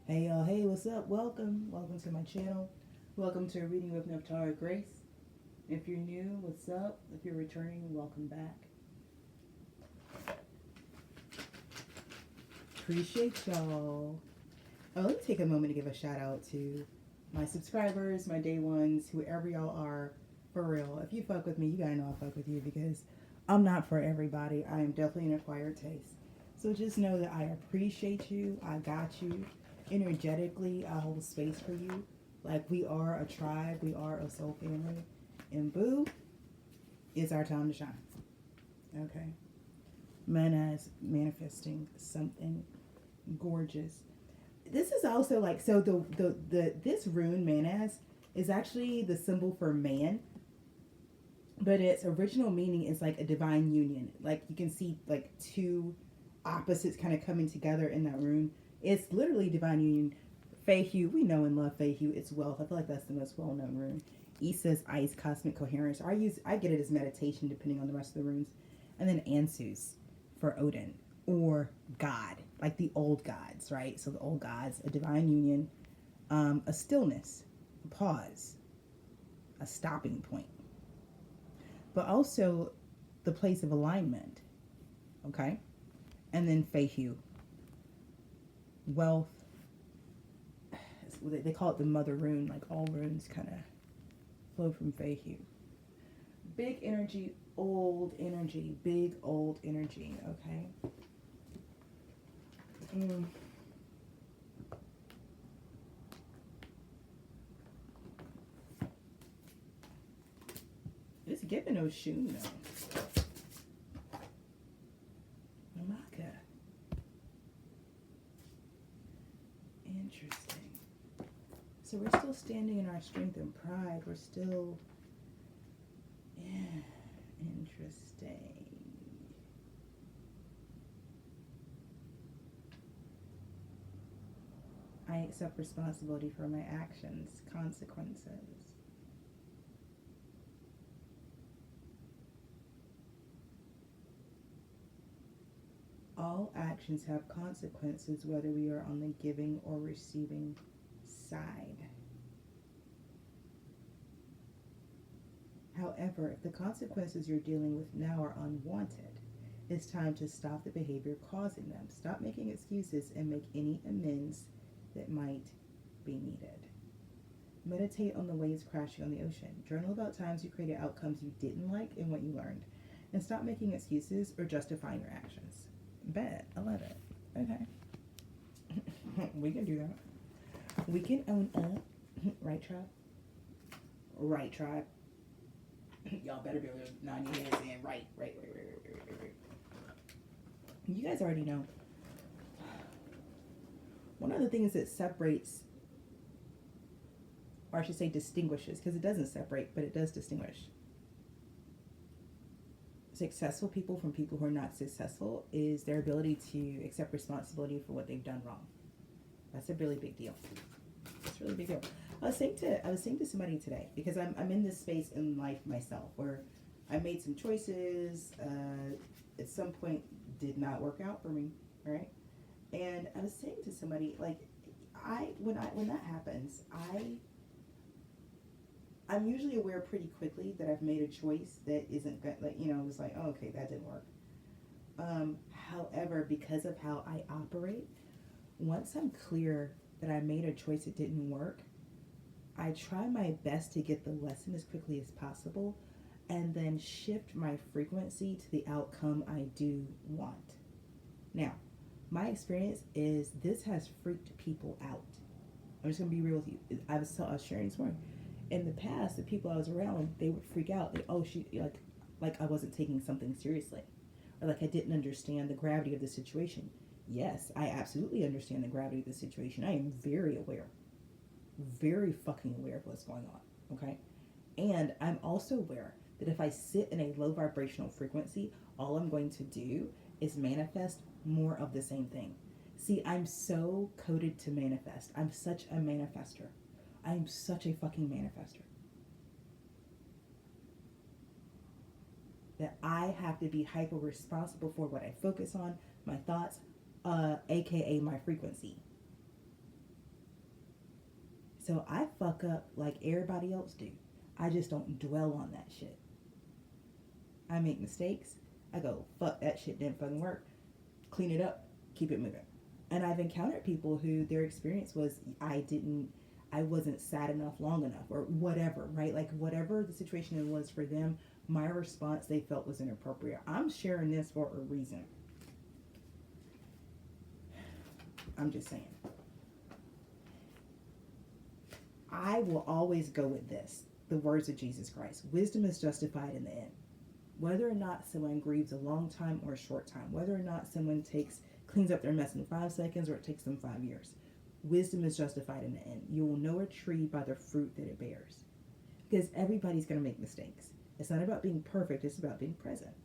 Hey y'all, hey, what's up? Welcome to my channel. Welcome to a reading with Nephtara Grace. If you're new, what's up? If you're returning, welcome back. Appreciate y'all. Oh, let me take a moment to give a shout out to my subscribers, my day ones, whoever y'all are. For real, if you fuck with me, you gotta know I fuck with you because I'm not for everybody. I am definitely an acquired taste. So just know that I appreciate you. I got you. Energetically, I hold space for you. Like we are a tribe, we are a soul family. And boo, it's our time to shine. Okay. Manas manifesting something gorgeous. This is also like so the this rune manas is actually the symbol for man, but its original meaning is like a divine union. Like you can see like two opposites kind of coming together in that rune. It's literally divine union. Fei Hue, we know and love Fei Hue. It's wealth. I feel like that's the most well known rune. Issa's ice, cosmic coherence. I get it as meditation depending on the rest of the runes. And then Ansu's for Odin or God, like the old gods, right? So the old gods, a divine union, a stillness, a pause, a stopping point, but also the place of alignment, okay? And then Fei Hue, wealth. They call it the mother rune, like all runes kind of flow from Fei Hue. Big energy, old energy, big old energy, okay? It's giving no shoe though. Namaka. Interesting. So we're still standing in our strength and pride. We're still, yeah, interesting. I accept responsibility for my actions, consequences. All actions have consequences whether we are on the giving or receiving side. However, if the consequences you're dealing with now are unwanted, it's time to stop the behavior causing them. Stop making excuses and make any amends that might be needed. Meditate on the waves crashing on the ocean. Journal about times you created outcomes you didn't like and what you learned. And stop making excuses or justifying your actions. Bet. I love it. Okay. We can do that. We can own up. Right, tribe? Right, tribe. Y'all better be able to nod your heads in. Right. You guys already know. One of the things that separates, or I should say distinguishes, because it doesn't separate, but it does distinguish successful people from people who are not successful is their ability to accept responsibility for what they've done wrong. That's a really big deal. It's a really big deal. I was saying to somebody today, because I'm in this space in life myself where I made some choices, at some point did not work out for me, right? And I was saying to somebody, like, when that happens, I'm usually aware pretty quickly that I've made a choice that isn't good. Like, it's like, oh, okay, that didn't work. However, because of how I operate, once I'm clear that I made a choice that didn't work, I try my best to get the lesson as quickly as possible and then shift my frequency to the outcome I do want. Now, my experience is this has freaked people out. I'm just going to be real with you. I was sharing this morning. In the past, the people I was around, they would freak out. She like I wasn't taking something seriously, or like I didn't understand the gravity of the situation. Yes, I absolutely understand the gravity of the situation. I am very aware, very fucking aware of what's going on. Okay, and I'm also aware that if I sit in a low vibrational frequency, all I'm going to do is manifest more of the same thing. See, I'm so coded to manifest. I'm such a manifester. I'm such a fucking manifester that I have to be hyper responsible for what I focus on, my thoughts, aka my frequency. So I fuck up like everybody else do. I just don't dwell on that shit. I make mistakes. I go, fuck, that shit didn't fucking work. Clean it up. Keep it moving. And I've encountered people who their experience was I wasn't sad enough long enough or whatever, right? Like whatever the situation was for them, my response they felt was inappropriate. I'm sharing this for a reason. I'm just saying. I will always go with this, the words of Jesus Christ. Wisdom is justified in the end. Whether or not someone grieves a long time or a short time, whether or not someone cleans up their mess in 5 seconds or it takes them 5 years, wisdom is justified in the end. You will know a tree by the fruit that it bears. Because everybody's going to make mistakes. It's not about being perfect, it's about being present.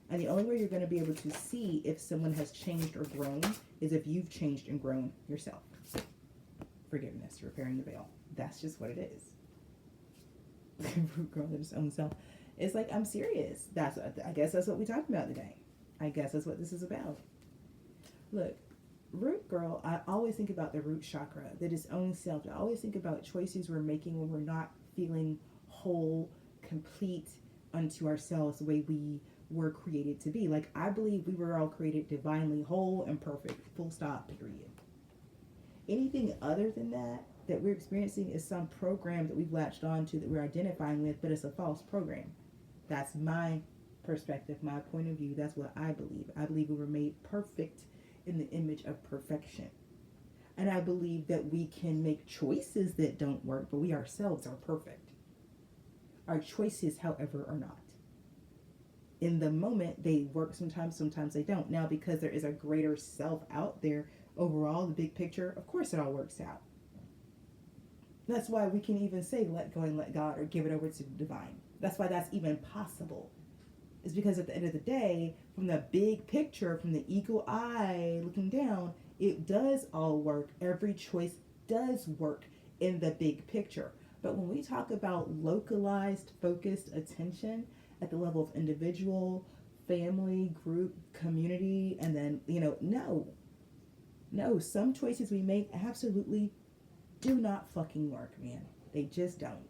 And the only way you're going to be able to see if someone has changed or grown is if you've changed and grown yourself. Forgiveness, repairing the veil. That's just what it is. Growing its own self. It's like, I'm serious. I guess that's what we talked about today. I guess that's what this is about. Look, root girl, I always think about the root chakra, that its own self. I always think about choices we're making when we're not feeling whole, complete unto ourselves the way we were created to be. Like, I believe we were all created divinely whole and perfect, full stop, period. Anything other than that we're experiencing is some program that we've latched on to that we're identifying with, but it's a false program. That's my perspective, my point of view. That's what I believe. I believe we were made perfect in the image of perfection. And I believe that we can make choices that don't work, but we ourselves are perfect. Our choices, however, are not. In the moment, they work sometimes they don't. Now, because there is a greater self out there, overall, the big picture, of course it all works out. That's why we can even say, let go and let God, or give it over to the divine. That's why that's even possible. It's because at the end of the day, from the big picture, from the eagle eye looking down, it does all work. Every choice does work in the big picture. But when we talk about localized, focused attention at the level of individual, family, group, community, and then, no, some choices we make absolutely do not fucking work, man. They just don't.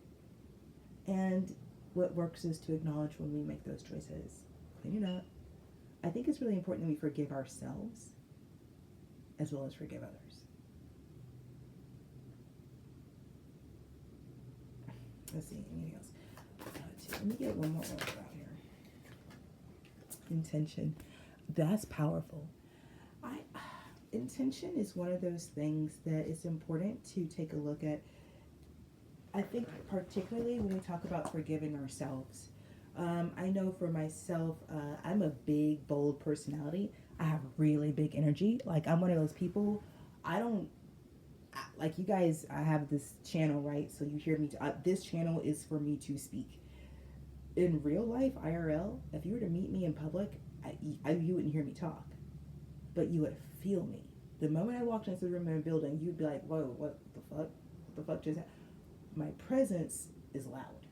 And what works is to acknowledge when we make those choices. Clean it up. I think it's really important that we forgive ourselves as well as forgive others. Let's see, anything else? Let me get one more word out here. Intention. That's powerful. Intention is one of those things that is important to take a look at. I think particularly when we talk about forgiving ourselves. I know for myself, I'm a big, bold personality. I have really big energy. Like, I'm one of those people, like you guys, I have this channel, right? So you hear me, this channel is for me to speak. In real life, IRL, if you were to meet me in public, you wouldn't hear me talk, but you would feel me. The moment I walked into the room in a building, you'd be like, whoa, what the fuck? What the fuck just happened? My presence is loud.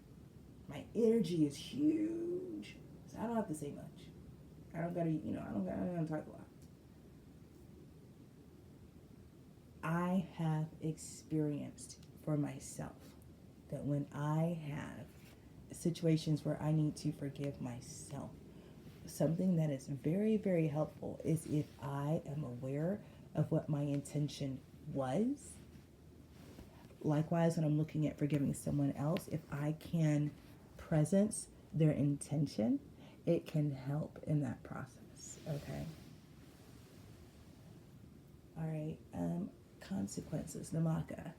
My energy is huge. So I don't have to say much. I don't gotta talk a lot. I have experienced for myself that when I have situations where I need to forgive myself, something that is very, very helpful is if I am aware of what my intention was. Likewise, when I'm looking at forgiving someone else, if I can presence their intention, it can help in that process. Okay. All right. Consequences. Namaka.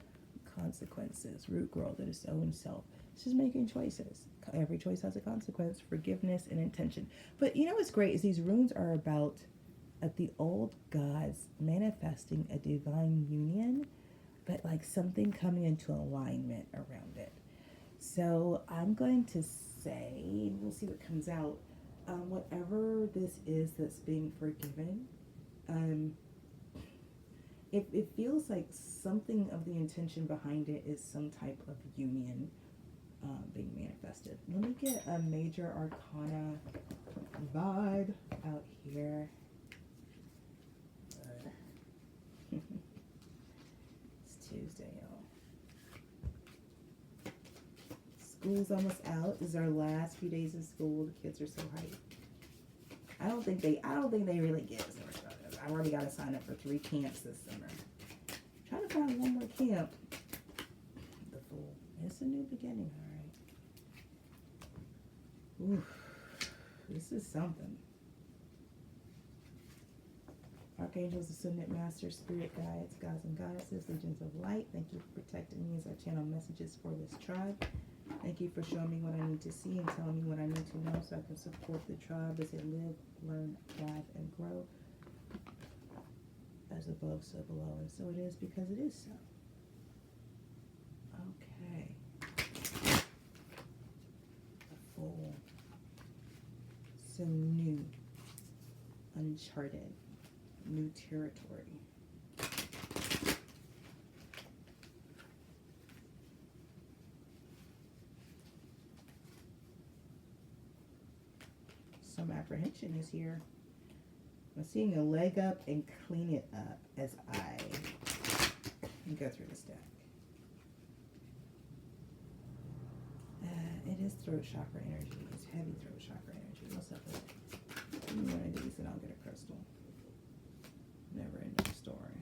Consequences. Root girl that is own self. It's just making choices. Every choice has a consequence. Forgiveness and intention. But you know what's great is these runes are about the old gods manifesting a divine union, but like something coming into alignment around it. So I'm going to say, we'll see what comes out. Whatever this is that's being forgiven, it feels like something of the intention behind it is some type of union being manifested. Let me get a major arcana vibe out here. It's Tuesday, y'all. School's almost out. This is our last few days of school. The kids are so hyped. I don't think they really get summer started. I've already got to sign up for 3 camps this summer. Trying to find one more camp. The Fool. It's a new beginning, all right. Oof. This is something. Archangels, Ascended Masters, Spirit Guides, Gods and Goddesses, Legions of Light, thank you for protecting me as I channel messages for this tribe. Thank you for showing me what I need to see and telling me what I need to know so I can support the tribe as they live, learn, thrive, and grow. As above, so below. And so it is because it is so. Okay. The Fool. So new. Uncharted. New territory. Some apprehension is here. I'm seeing a leg up and clean it up as I go through this deck. It is throat chakra energy. It's heavy throat chakra energy. What's up with it? Give me one of these and I'll get a crystal. Never ending story.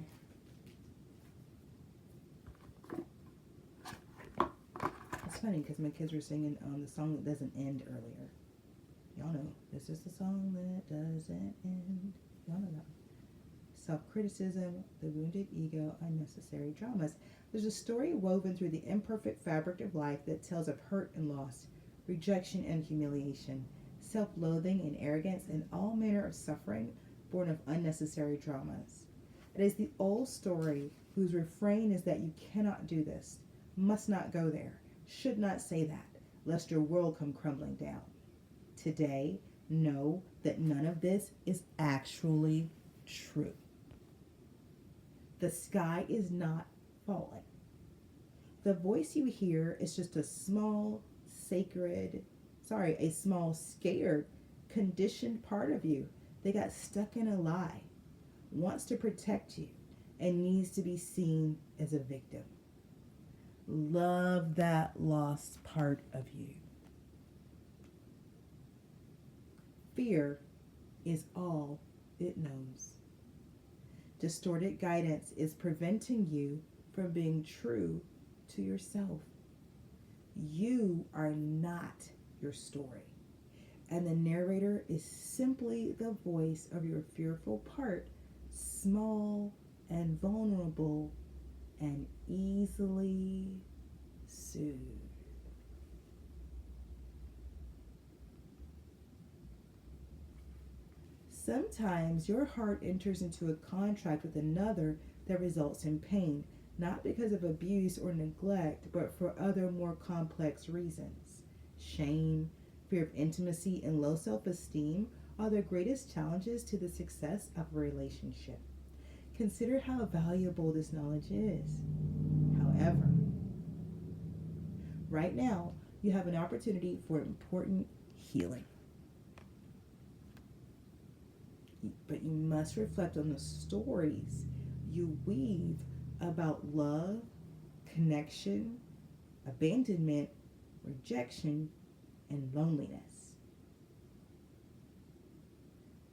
It's funny because my kids were singing the song that doesn't end earlier. Y'all know, this is the song that doesn't end. Y'all know that. Self-criticism, the wounded ego, unnecessary dramas. There's a story woven through the imperfect fabric of life that tells of hurt and loss, rejection and humiliation, self-loathing and arrogance, and all manner of suffering born of unnecessary dramas. It is the old story whose refrain is that you cannot do this, must not go there, should not say that, lest your world come crumbling down. Today, know that none of this is actually true. The sky is not falling. The voice you hear is just a small, scared, conditioned part of you that got stuck in a lie, wants to protect you, and needs to be seen as a victim. Love that lost part of you. Fear is all it knows. Distorted guidance is preventing you from being true to yourself. You are not your story, and the narrator is simply the voice of your fearful part, small and vulnerable and easily soothed. Sometimes your heart enters into a contract with another that results in pain, not because of abuse or neglect, but for other more complex reasons. Shame, fear of intimacy, and low self-esteem are the greatest challenges to the success of a relationship. Consider how valuable this knowledge is. However, right now, you have an opportunity for important healing. But you must reflect on the stories you weave about love, connection, abandonment, rejection, and loneliness.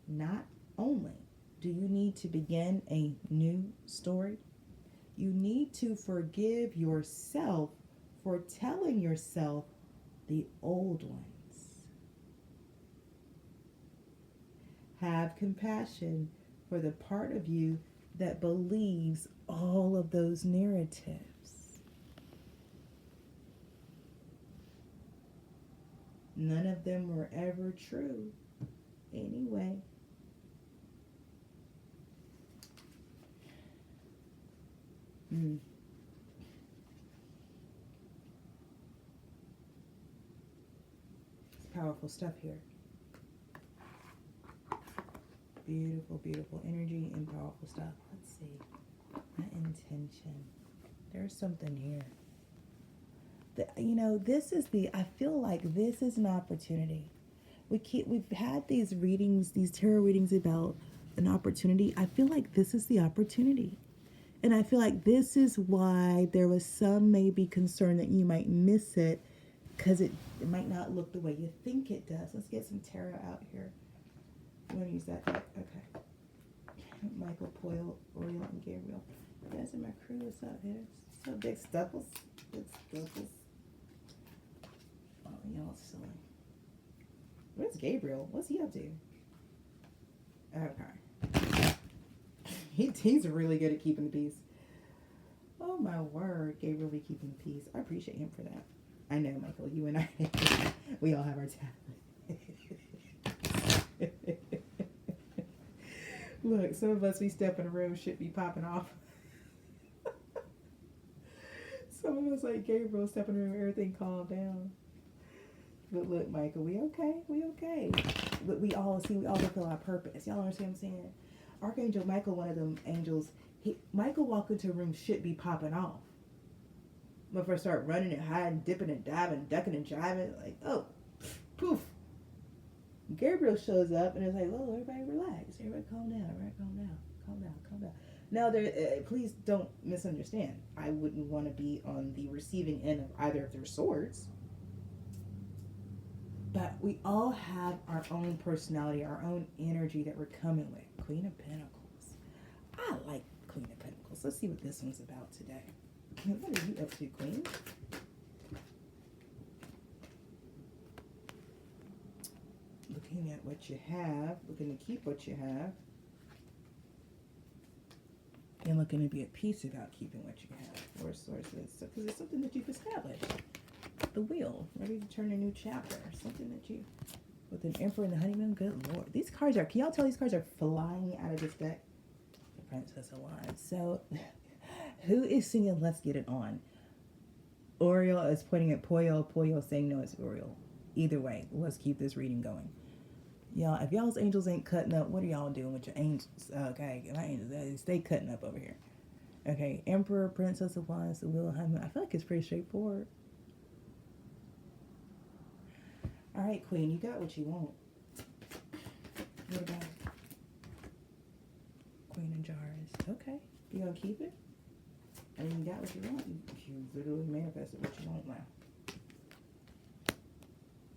Not only do you need to begin a new story, you need to forgive yourself for telling yourself the old ones. Have compassion for the part of you that believes all of those narratives. None of them were ever true anyway. It's powerful stuff here. Beautiful, beautiful energy and powerful stuff. Let's see. That intention. There's something here. I feel like this is an opportunity. We've had these readings, these tarot readings about an opportunity. I feel like this is the opportunity. And I feel like this is why there was some maybe concern that you might miss it because it might not look the way you think it does. Let's get some tarot out here. You want to use that deck? Okay. Michael, Poyle, Oriel, and Gabriel. You guys are my crew. What's up here? So big stuffles. Big stuffles. Oh, y'all silly. Where's Gabriel? What's he up to? Okay. He's really good at keeping the peace. Oh my word, Gabriel be keeping the peace. I appreciate him for that. I know, Michael, you and I, we all have our talent. Look, some of us, we step in a room, shit be popping off. Some of us, like Gabriel, step in a room, everything calm down. But look, Michael, we okay? We okay. But we all fulfill our purpose. Y'all understand what I'm saying? Archangel Michael, one of them angels, Michael walk into a room, shit be popping off. But first start running and hiding, dipping and diving, ducking and jiving, like, oh, poof. Gabriel shows up and it's like, oh, everybody relax. Everybody calm down. Everybody calm down. Calm down. Calm down. Now, please don't misunderstand. I wouldn't want to be on the receiving end of either of their swords. But we all have our own personality, our own energy that we're coming with. Queen of Pentacles. I like Queen of Pentacles. Let's see what this one's about today. What are you up to, Queen? Looking at what you have, looking to keep what you have, and looking to be at peace about keeping what you have. Four sources, because it's something that you've established. The wheel, ready to turn a new chapter. Something that you, with an Emperor and the Honeymoon. Good Lord, these cards are. Can y'all tell these cards are flying out of this deck? The Princess of Wands. So, who is singing "Let's Get It On"? Oriel is pointing at Poyo. Poyo saying no, it's Oriel. Either way, let's keep this reading going. Y'all, if y'all's angels ain't cutting up, what are y'all doing with your angels? Okay, my angels, stay cutting up over here. Okay, Emperor, Princess of Wands, the Wheel of Honeymoon. I feel like it's pretty straightforward. All right, Queen, you got what you want. What about Queen of Jars? Okay, you gonna keep it? And you got what you want. You literally manifested what you want now.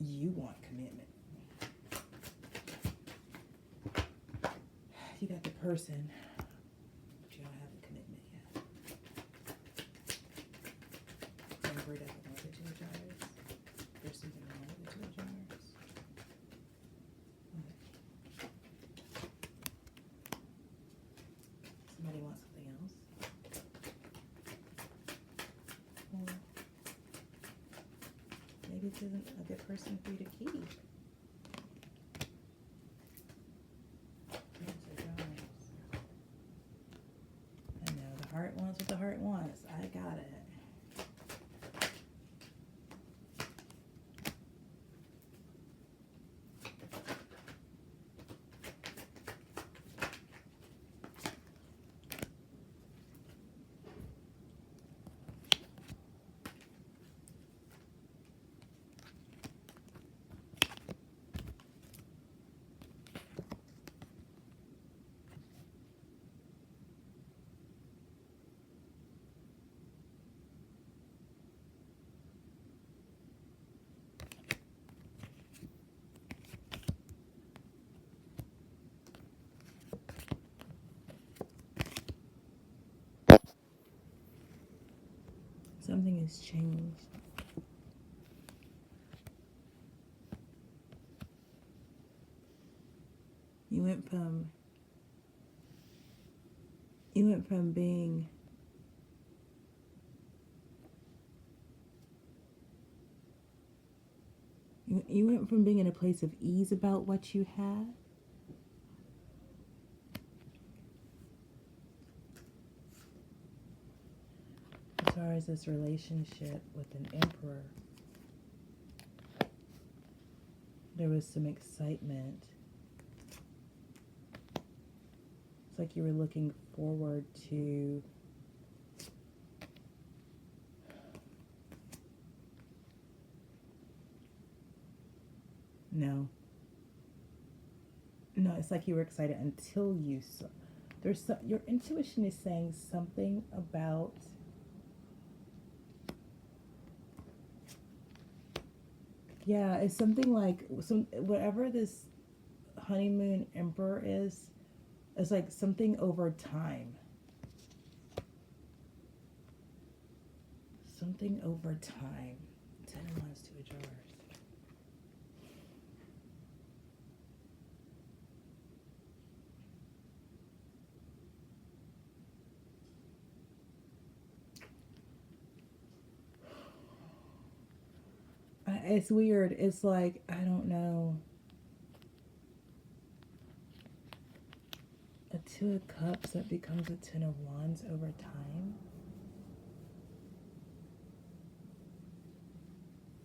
You want commitment. You got the person, but you don't have the commitment yet. Emperor doesn't want the Two of Jars. There's something wrong with the Two of Jars. Somebody wants something else. Well, maybe this isn't a good person for you to keep. Heart wants what the heart wants. I got it. Something has changed. You went from being you went from being in a place of ease about what you had as far as this relationship with an emperor. There was some excitement. It's like you were looking forward to no, it's like you were excited until you saw. Your intuition is saying something about Yeah, it's something like some whatever this honeymoon emperor is. It's like something over time. Something over time. 10 of Wands, 2 of Jars. It's weird. It's like, I don't know. A 2 of Cups that becomes a 10 of Wands over time.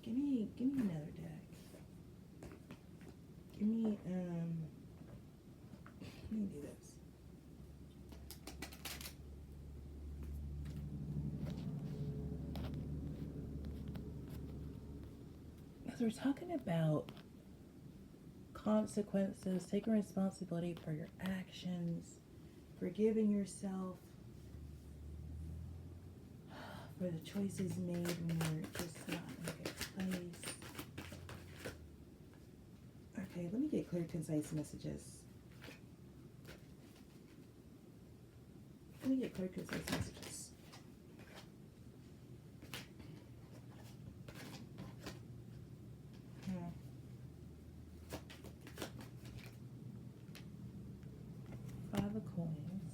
Give me another deck. Give me let me do this. Because we're talking about consequences, taking responsibility for your actions, forgiving yourself for the choices made when you're just not in a good place. Okay, let me get clear, concise messages. Let me get clear, concise messages. Five of Coins.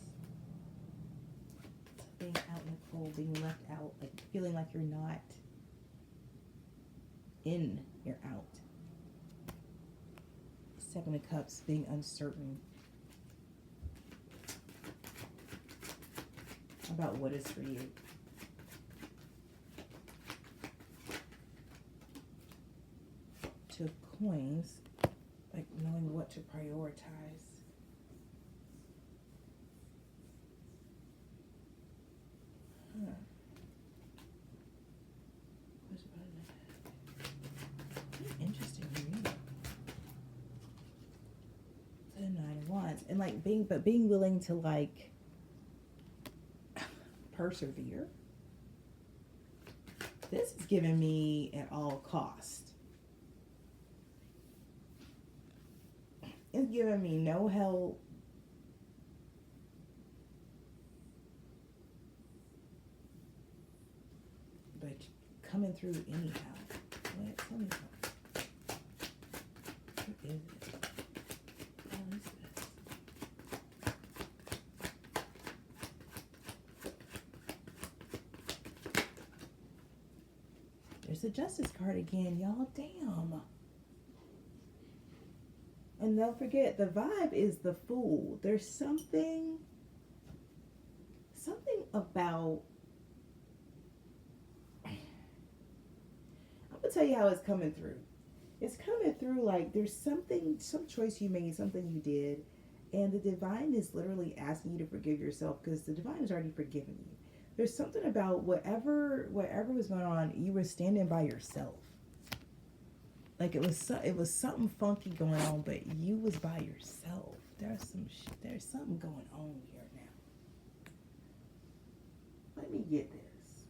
Being out in the cold, being left out, like feeling like you're not in, you're out. 7 of Cups, being uncertain about what is for you. Two of Coins, like knowing what to prioritize. Interesting reading. The 9 of Wands, and like being willing to like persevere. This is giving me at all cost. It's giving me no help. But coming through anyhow. What? Tell me something. What is it? What is this? There's the Justice card again, y'all. Damn. And don't forget, the vibe is the Fool. There's something about, I'm gonna tell you how it's coming through. It's coming through like there's something, some choice you made, something you did, and the divine is literally asking you to forgive yourself because the divine has already forgiven you. There's something about whatever was going on, you were standing by yourself. Like it was something funky going on, but you was by yourself. There's something going on here now. Let me get this.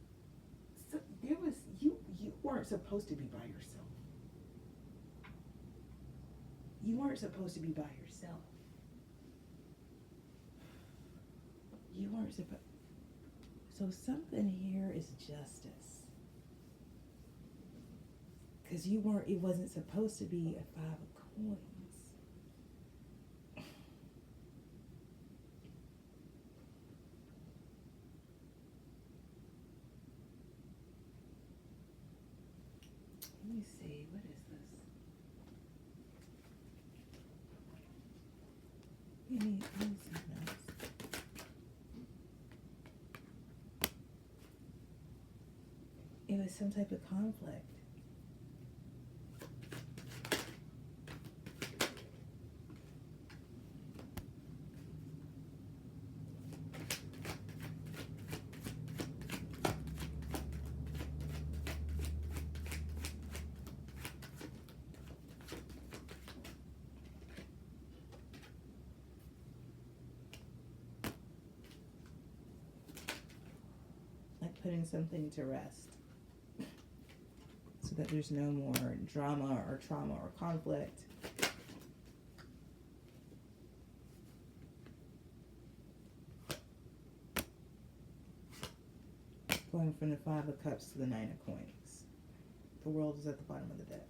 So you weren't supposed to be by yourself. You weren't supposed to be by yourself. You weren't supposed. So something here is justice. Because it wasn't supposed to be a 5 of Coins. Let me see, what is this? Let me see notes. It was some type of conflict. Putting something to rest. So so that there's no more drama or trauma or conflict. Going from the Five of Cups to the Nine of Coins. The World is at the bottom of the deck.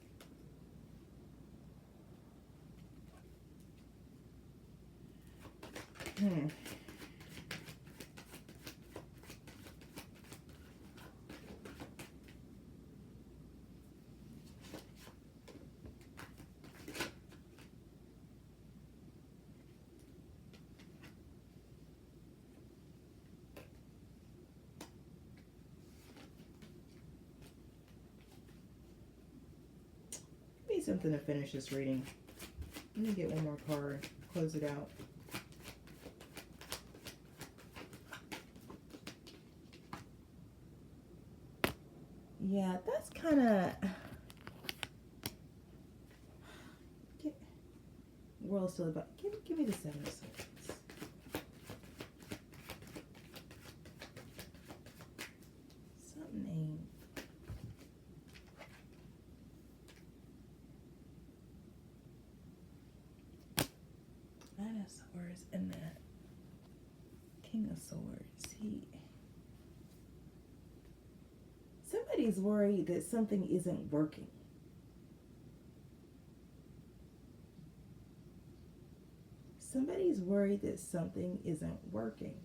Need something to finish this reading. Let me get one more card, close it out. Yeah, that's kind of... World still about... Give me the Seven of Swords. Something ain't... Nine of Swords and that King of Swords. Somebody's worried that something isn't working. Somebody's worried that something isn't working.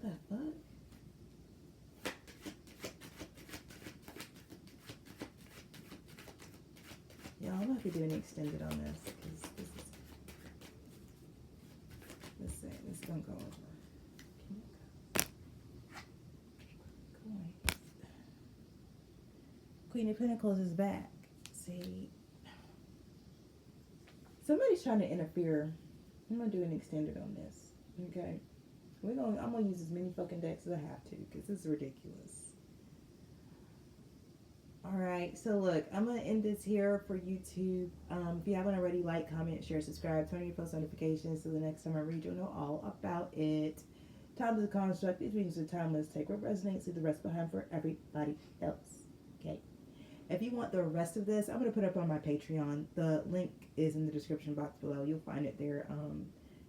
The fuck? Yeah, I'm gonna have to do an extended on this because this is. Let's see, this is gonna go over. Queen of Pentacles is back. See, somebody's trying to interfere. I'm gonna do an extended on this. Okay, I'm gonna use as many fucking decks as I have to because this is ridiculous. All right, so look, I'm gonna end this here for YouTube. If you haven't already, like, comment, share, subscribe, turn on your post notifications so the next time I read, you'll know all about it. Time is a construct. These readings are timeless. Take what resonates, leave the rest behind for everybody else. Okay. If you want the rest of this, I'm going to put up on my Patreon. The link is in the description box below. You'll find it there.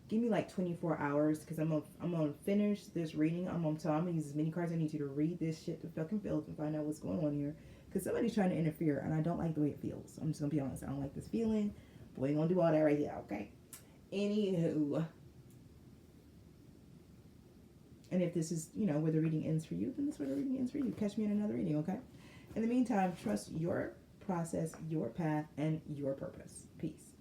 Give me like 24 hours because I'm gonna finish this reading. I'm gonna use as many cards I need to read this shit to fucking field and find out what's going on here. Because somebody's trying to interfere and I don't like the way it feels. I'm just gonna be honest. I don't like this feeling. But we ain't gonna do all that right here, okay? Anywho. And if this is, where the reading ends for you, then this is where the reading ends for you. Catch me in another reading, okay? In the meantime, trust your process, your path, and your purpose. Peace.